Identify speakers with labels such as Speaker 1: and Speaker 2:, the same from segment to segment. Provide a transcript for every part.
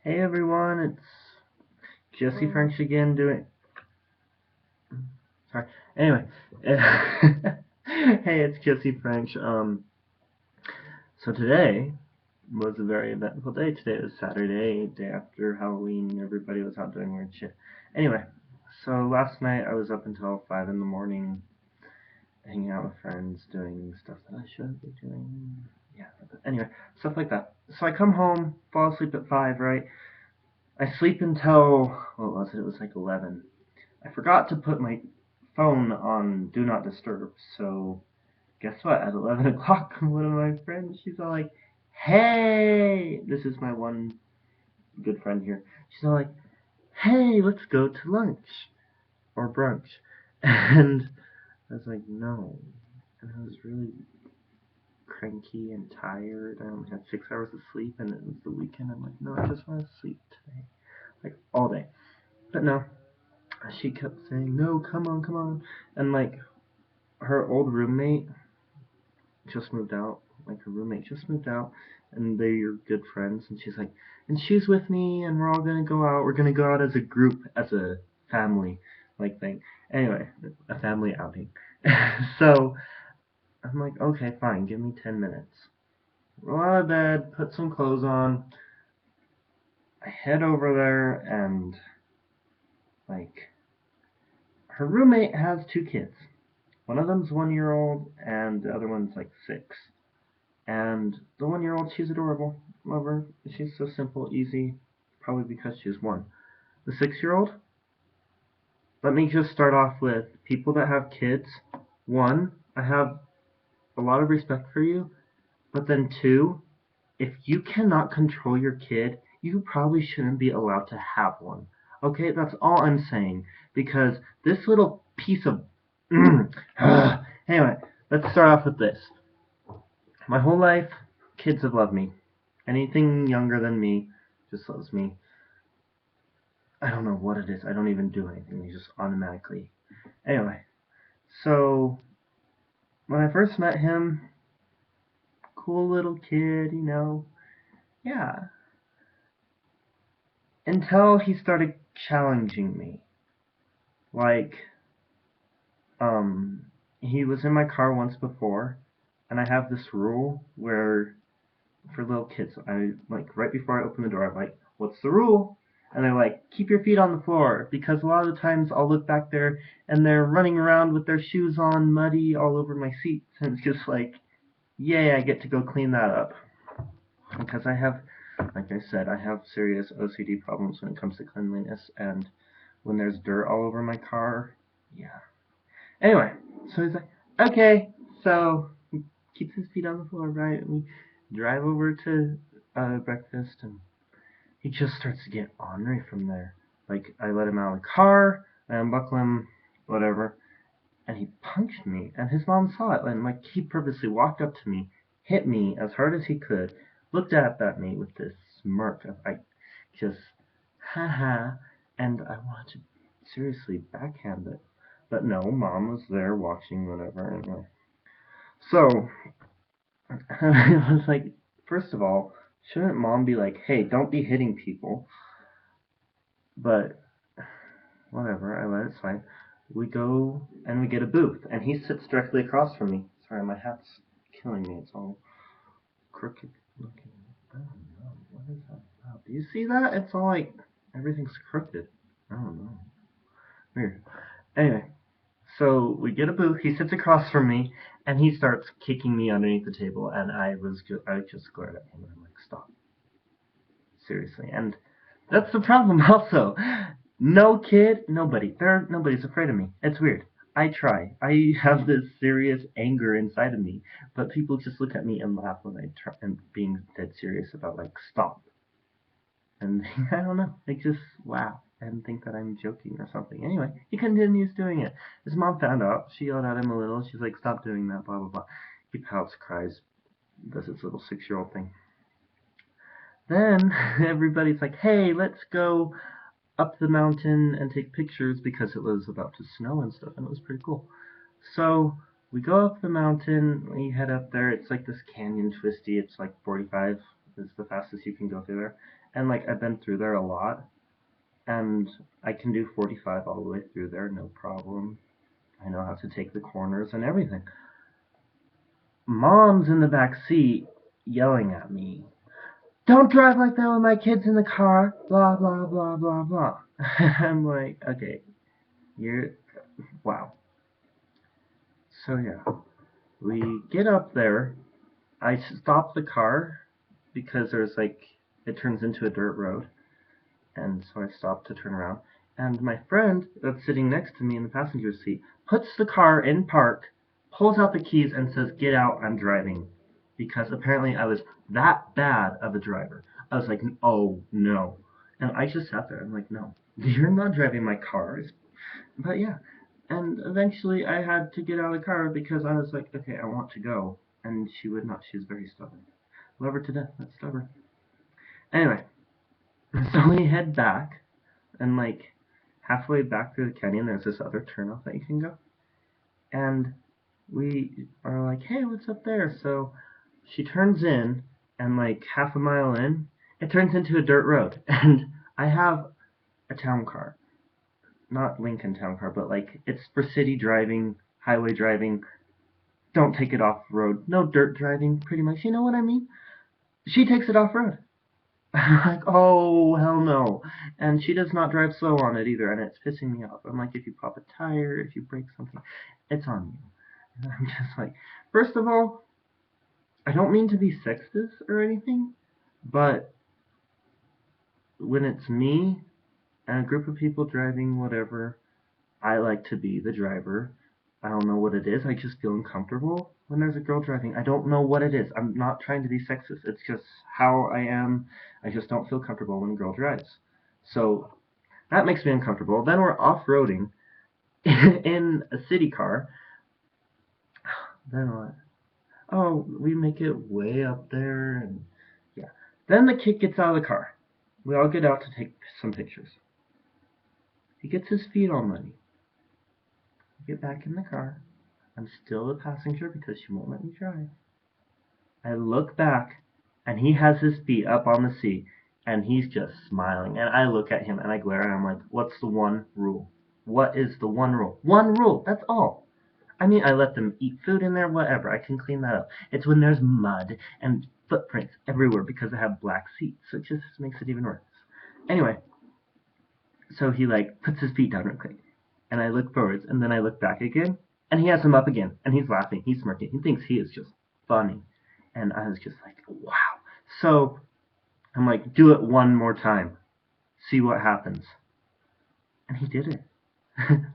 Speaker 1: Hey everyone, it's Jesse French again doing. Sorry. Anyway, hey, it's Jesse French. So today was a very eventful day. Today was Saturday, day after Halloween. Everybody was out doing weird shit. Anyway, so last night I was up until 5 in the morning, hanging out with friends, doing stuff that I shouldn't be doing. Yeah. Anyway, stuff like that. So I come home, fall asleep at 5, right? I sleep until what was it? It was like 11. I forgot to put my phone on Do Not Disturb, so guess what? At 11 o'clock, one of my friends, she's all like, hey! This is my one good friend here. She's all like, hey, let's go to lunch or brunch. And I was like, no. And I was really cranky and tired. I only had 6 hours of sleep, and it was the weekend. I'm like, no, I just want to sleep today. Like, all day. But no, she kept saying, no, come on, come on. And like, her old roommate just moved out. Like, her roommate just moved out, and they're good friends. And she's like, and she's with me, and we're all gonna go out. We're gonna go out as a group, as a family, like thing. Anyway, a family outing. So I'm like, okay, fine, give me 10 minutes. Roll out of bed, put some clothes on. I head over there, and like, her roommate has two kids. One of them's 1 year old, and the other one's like 6. And the 1 year old, she's adorable. Love her. She's so simple, easy. Probably because she's one. The 6 year old, let me just start off with people that have kids. One, I have a lot of respect for you. But then two, if you cannot control your kid, you probably shouldn't be allowed to have one. Okay, that's all I'm saying. Because this little piece of. Anyway, let's start off with this. My whole life, kids have loved me. Anything younger than me just loves me. I don't know what it is. I don't even do anything. They just automatically. Anyway, so when I first met him, cool little kid, Yeah. Until he started challenging me. Like, he was in my car once before, and I have this rule where, for little kids, I, like, right before I open the door, I'm like, what's the rule? And they're like, keep your feet on the floor, because a lot of the times I'll look back there and they're running around with their shoes on, muddy all over my seats, and it's just like, yay, I get to go clean that up. Because I have, like I said, I have serious OCD problems when it comes to cleanliness, and when there's dirt all over my car, yeah. Anyway, so he's like, okay, so he keeps his feet on the floor, right? And we drive over to breakfast, and he just starts to get ornery from there. Like, I let him out of the car, I unbuckle him, whatever, and he punched me, and his mom saw it, and like, he purposely walked up to me, hit me as hard as he could, looked up at me with this smirk of, I just, haha, and I wanted to seriously backhand it. But no, mom was there watching, whatever, and so, I was like, first of all, shouldn't mom be like, hey, don't be hitting people? But whatever, I let it slide. We go and we get a booth, and he sits directly across from me. Sorry, my hat's killing me. It's all crooked looking. I don't know. What is that about? Do you see that? It's all like everything's crooked. I don't know. Weird. Anyway, so we get a booth. He sits across from me, and he starts kicking me underneath the table. And I just glared at him, and I'm like, stop, seriously. And that's the problem, also. No kid, nobody's afraid of me. It's weird. I try. I have this serious anger inside of me, but people just look at me and laugh when I try and being dead serious about like stop. And I don't know, they just laugh and think that I'm joking or something. Anyway, he continues doing it. His mom found out. She yelled at him a little. She's like, "Stop doing that." Blah blah blah. He pouts, cries, does his little 6-year-old thing. Then everybody's like, "Hey, let's go up the mountain and take pictures," because it was about to snow and stuff, and it was pretty cool. So we go up the mountain, we head up there. It's like this canyon twisty. It's like 45 is the fastest you can go through there. And like I've been through there a lot, and I can do 45 all the way through there, no problem. I know how to take the corners and everything. Mom's in the back seat yelling at me. Don't drive like that with my kids in the car, blah, blah, blah, blah, blah. I'm like, okay, wow. So yeah, we get up there. I stop the car because there's like, it turns into a dirt road. And so I stopped to turn around. And my friend that's sitting next to me in the passenger seat puts the car in park, pulls out the keys, and says, "Get out, I'm driving." Because apparently I was that bad of a driver. I was like, oh no. And I just sat there. I'm like, no, you're not driving my car. But yeah. And eventually I had to get out of the car because I was like, okay, I want to go. And she would not. She was very stubborn. Love her to death. That's stubborn. Anyway, so we head back. And like halfway back through the canyon, there's this other turnoff that you can go. And we are like, hey, what's up there? So she turns in, and like half a mile in, it turns into a dirt road. And I have a town car. Not Lincoln town car, but like it's for city driving, highway driving. Don't take it off road. No dirt driving, pretty much. You know what I mean? She takes it off road. I'm like, oh, hell no. And she does not drive slow on it either, and it's pissing me off. I'm like, if you pop a tire, if you break something, it's on you. And I'm just like, first of all, I don't mean to be sexist or anything, but when it's me and a group of people driving whatever, I like to be the driver. I don't know what it is. I just feel uncomfortable when there's a girl driving. I don't know what it is. I'm not trying to be sexist. It's just how I am. I just don't feel comfortable when a girl drives. So that makes me uncomfortable. Then we're off-roading in a city car. Then what? Oh, we make it way up there, and yeah. Then the kid gets out of the car. We all get out to take some pictures. He gets his feet all muddy. We get back in the car. I'm still the passenger because she won't let me drive. I look back, and he has his feet up on the seat, and he's just smiling. And I look at him, and I glare, and I'm like, what's the one rule? What is the one rule? One rule, that's all. I mean, I let them eat food in there, whatever. I can clean that up. It's when there's mud and footprints everywhere because I have black seats. So it just makes it even worse. Anyway, so he like puts his feet down real quick. And I look forwards, and then I look back again, and he has them up again. And he's laughing, he's smirking. He thinks he is just funny. And I was just like, wow. So I'm like, do it one more time. See what happens. And he did it.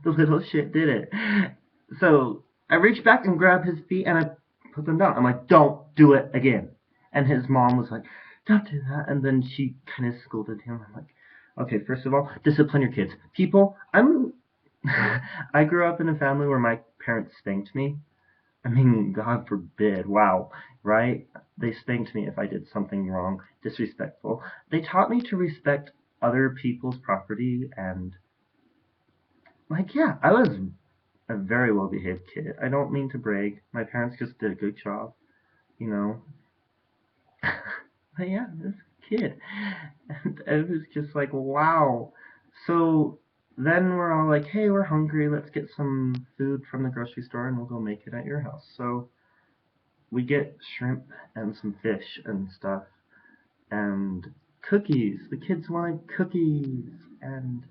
Speaker 1: The little shit did it. So I reached back and grabbed his feet and I put them down. I'm like, don't do it again. And his mom was like, don't do that. And then she kind of scolded him. I'm like, okay, first of all, discipline your kids. People, I grew up in a family where my parents spanked me. I mean, God forbid, wow, right? They spanked me if I did something wrong, disrespectful. They taught me to respect other people's property and, like, yeah, I was a very well behaved kid. I don't mean to brag. My parents just did a good job, you know. But yeah, this kid. And it was just like, wow. So then we're all like, hey, we're hungry. Let's get some food from the grocery store and we'll go make it at your house. So we get shrimp and some fish and stuff and cookies. The kids wanted cookies. And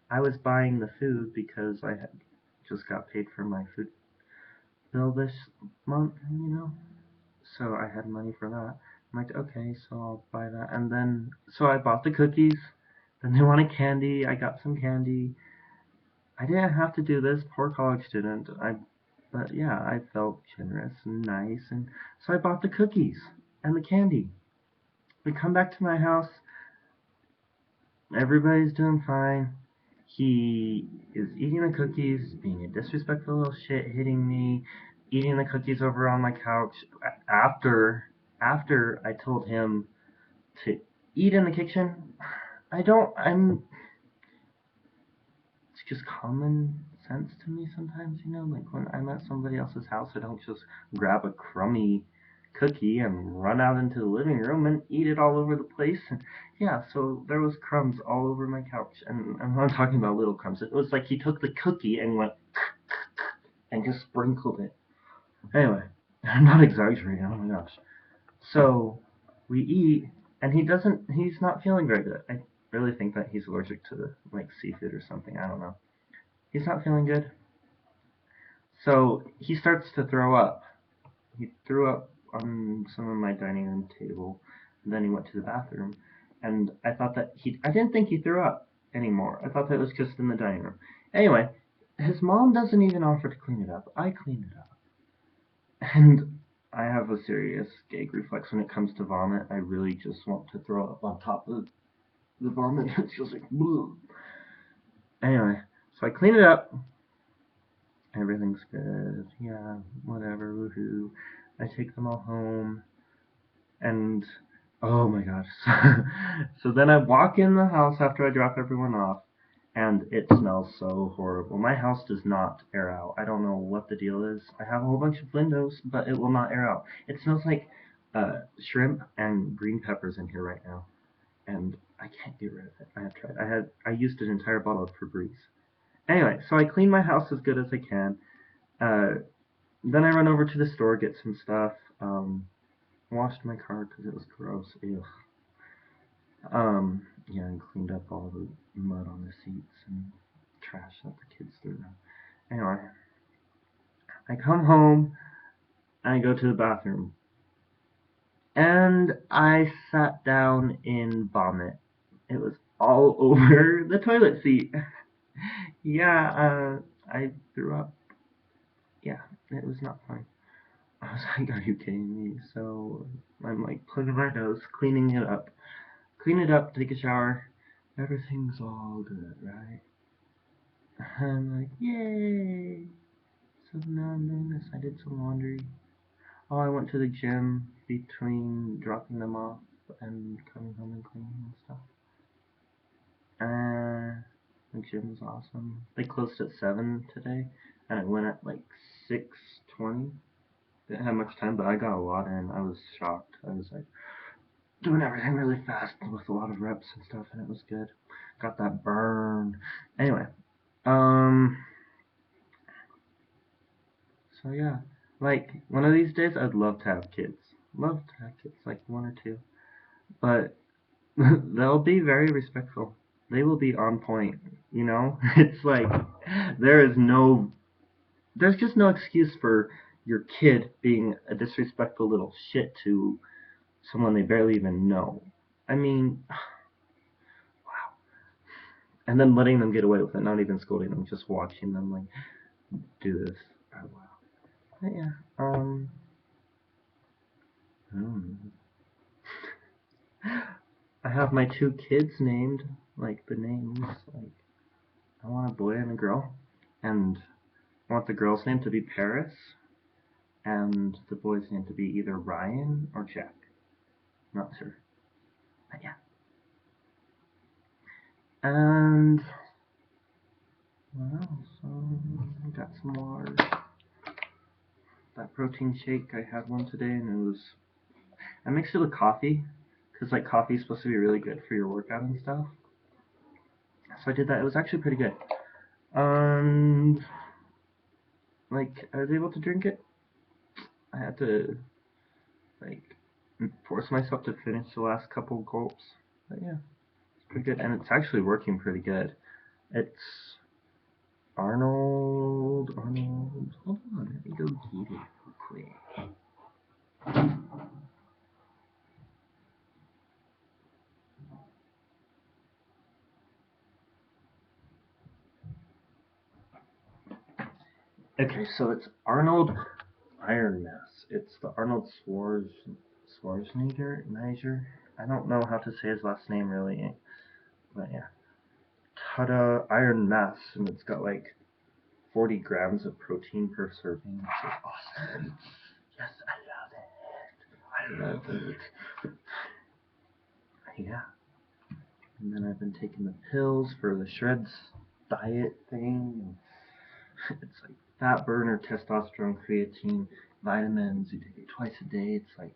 Speaker 1: I was buying the food because I had just got paid for my food bill this month, you know. So I had money for that. I'm like, okay, so I'll buy that. And then, so I bought the cookies. Then they wanted candy. I got some candy. I didn't have to do this. Poor college student. But yeah, I felt generous and nice. And so I bought the cookies and the candy. We come back to my house. Everybody's doing fine. He is eating the cookies, being a disrespectful little shit, hitting me, eating the cookies over on my couch. After I told him to eat in the kitchen, it's just common sense to me sometimes, you know, like when I'm at somebody else's house, I don't just grab a crummy cookie and run out into the living room and eat it all over the place. And yeah, so there was crumbs all over my couch. And I'm not talking about little crumbs. It was like he took the cookie and went and just sprinkled it. Anyway, I'm not exaggerating. Oh my gosh. So we eat, and he's not feeling very good. I really think that he's allergic to like seafood or something. I don't know. He's not feeling good. So he starts to throw up. He threw up on some of my dining room table, and then he went to the bathroom. And I didn't think he threw up anymore. I thought that was just in the dining room. Anyway, his mom doesn't even offer to clean it up. I clean it up. And I have a serious gag reflex when it comes to vomit. I really just want to throw up on top of the vomit. It's just like, bleh. Anyway, so I clean it up. Everything's good. Yeah, whatever, woohoo. I take them all home. And, oh my gosh. So then I walk in the house after I drop everyone off. And it smells so horrible. My house does not air out. I don't know what the deal is. I have a whole bunch of windows, but it will not air out. It smells like shrimp and green peppers in here right now, and I can't get rid of it. I have tried. I used an entire bottle of Febreze. Anyway, so I clean my house as good as I can. Then I run over to the store, get some stuff. Washed my car because it was gross. Ew. Yeah, and cleaned up all the mud on the seats and trash that the kids threw around. Anyway, I come home and I go to the bathroom. And I sat down in vomit. It was all over the toilet seat. Yeah, I threw up. Yeah, it was not fun. I was like, are you kidding me? So I'm like plugging my nose, cleaning it up. Clean it up, take a shower. Everything's all good, right? I'm like, yay! So now I'm doing this. I did some laundry. Oh, I went to the gym between dropping them off and coming home and cleaning and stuff. The gym was awesome. They closed at 7 today, and I went at like 6:20. Didn't have much time, but I got a lot in. I was shocked. I was like doing everything really fast with a lot of reps and stuff, and it was good. Got that burn. Anyway, so yeah, like one of these days, I'd love to have kids. Love to have kids, like one or two, but they'll be very respectful. They will be on point. You know, it's like there is no, there's just no excuse for your kid being a disrespectful little shit to someone they barely even know. I mean, wow. And then letting them get away with it, not even scolding them, just watching them like do this. Oh, wow. But yeah. Hmm. I have my two kids named, like the names, like I want a boy and a girl, and I want the girl's name to be Paris, and the boy's name to be either Ryan or Jack. Not sure. But yeah. And what else? I got some water. That protein shake, I had one today, and it was. I mixed it with coffee, because like coffee is supposed to be really good for your workout and stuff. So I did that. It was actually pretty good. And like I was able to drink it. I had to like force myself to finish the last couple gulps. But yeah, it's pretty good, and it's actually working pretty good. It's Arnold. Hold on, let me go get it real quick. Okay, so it's Arnold Iron Mass. It's the Arnold Schwarzenegger. Niger. I don't know how to say his last name really, but yeah. Tada Iron Mass, and it's got like 40 grams of protein per serving. So awesome. Yes, I love it. Yeah. And then I've been taking the pills for the Shreds diet thing. It's like fat burner, testosterone, creatine, vitamins twice a day. It's like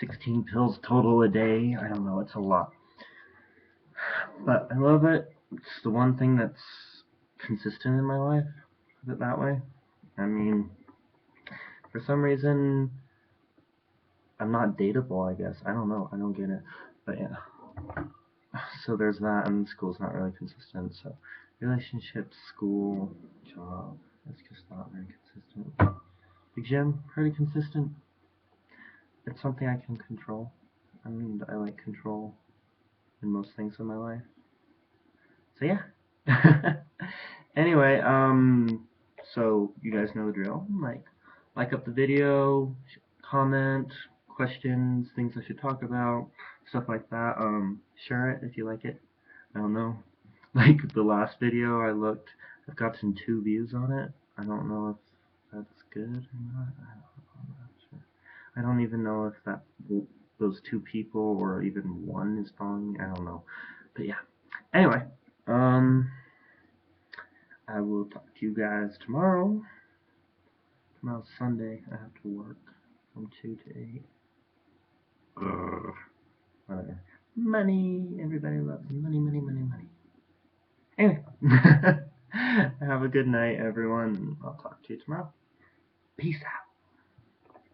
Speaker 1: 16 pills total a day. I don't know, it's a lot. But I love it. It's the one thing that's consistent in my life, put it that way. I mean, for some reason, I'm not dateable, I guess. I don't know. I don't get it. But yeah. So there's that, and school's not really consistent. So relationships, school, job, it's just not very consistent. The gym, pretty consistent. It's something I can control. I mean, I like control in most things in my life. So yeah. Anyway, so you guys know the drill. Like up the video, comment, questions, things I should talk about, stuff like that. Share it if you like it. I don't know. Like the last video I looked, I've gotten 2 views on it. I don't know if that's good or not. I'm not sure. I don't even know if those 2 people or even one is following me. I don't know. But yeah. Anyway, I will talk to you guys tomorrow. Tomorrow's Sunday. I have to work from 2 to 8. Ugh. Whatever. Money. Everybody loves money, money, money, money. Anyway. Have a good night, everyone. I'll talk to you tomorrow. Peace out.